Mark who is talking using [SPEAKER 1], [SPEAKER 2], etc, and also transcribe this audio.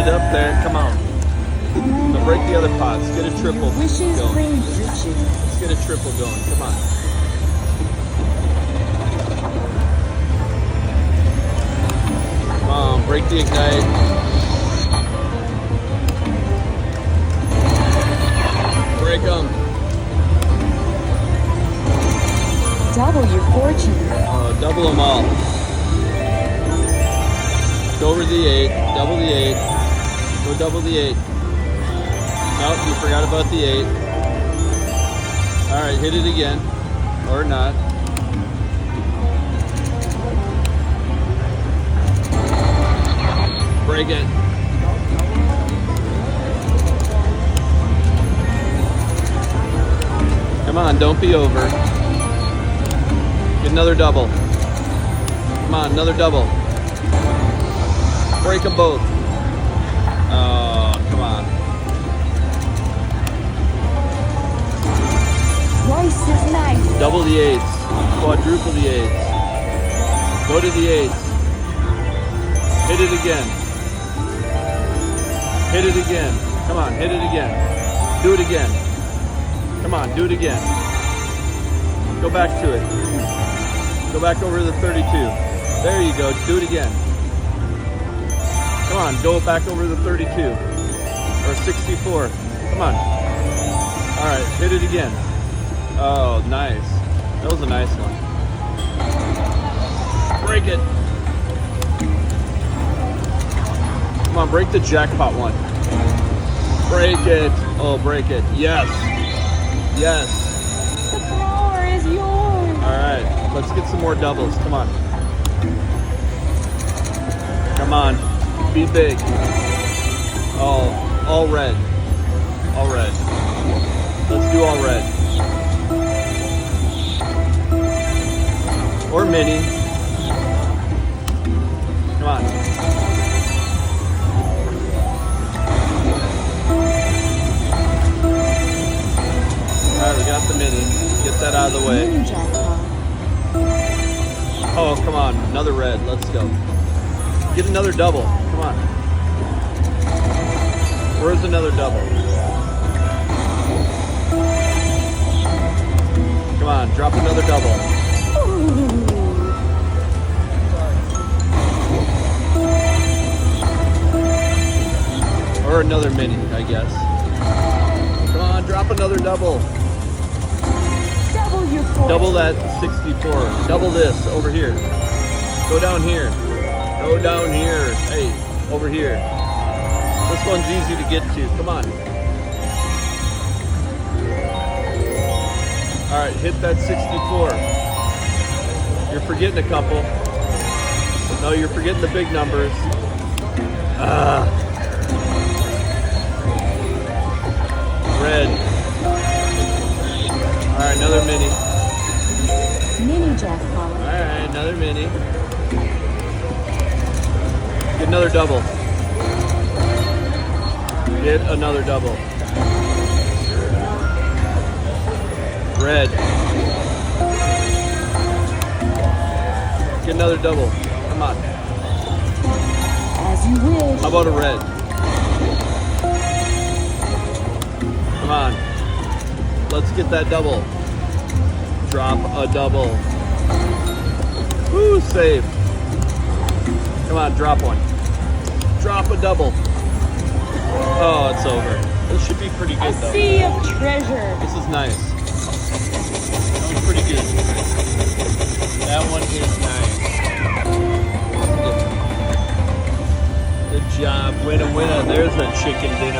[SPEAKER 1] it up there. Come on. So break the other pots. Get a triple
[SPEAKER 2] Wishes
[SPEAKER 1] going.
[SPEAKER 2] bring riches.
[SPEAKER 1] Let's get a triple going. Come on. Come on. Break the ignite. Break them.
[SPEAKER 2] Double your fortune.
[SPEAKER 1] Double them all. Go over the 8. Double the 8. Go double the 8. Nope, you forgot about the 8. Alright, hit it again. Or not. Break it. Come on, don't be over. Get another double. Come on, another double. Break them both. Oh, come on.
[SPEAKER 2] Twice as nice.
[SPEAKER 1] Double the 8s. Quadruple the 8s. Go to the 8s. Hit it again. Hit it again. Come on, hit it again. Do it again. Come on, do it again. Go back to it. Go back over to the 32. There you go. Do it again. Come on, go back over to the 32. Or 64. Come on. Alright, hit it again. Oh, nice. That was a nice one. Break it. Come on, break the jackpot one. Break it. Oh, break it. Yes. Yes.
[SPEAKER 2] The flower is yours.
[SPEAKER 1] Alright, let's get some more doubles. Come on. Come on. Be big. Oh, all red. All red. Let's do all red. Or mini. Come on. Alright, we got the mini. Get that out of the way.
[SPEAKER 2] Mini jackpot.
[SPEAKER 1] Oh, come on. Another red. Let's go. Get another double. Come on. Where's another double? Come on, drop another double. Or another mini, I guess. Come on, drop another double.
[SPEAKER 2] Double your fortune.
[SPEAKER 1] Double that 64. Double this over here. Go down here. Go down here. Hey, over here. This one's easy to get to. Come on. Alright, hit that 64. You're forgetting a couple. No, you're forgetting the big numbers. Red. Alright, another mini.
[SPEAKER 2] Mini jackpot.
[SPEAKER 1] Alright, another mini. Get another double. Get another double. Red. Get another double. Come on.
[SPEAKER 2] As you wish.
[SPEAKER 1] How about a red? Come on. Let's get that double. Drop a double. Woo, save. Come on, drop one. Drop a double. Oh, it's over. This should be pretty good,
[SPEAKER 2] A
[SPEAKER 1] though.
[SPEAKER 2] sea of treasure.
[SPEAKER 1] This is nice. That was pretty good. That one is nice. Good job. Winner, winner. There's a chicken dinner.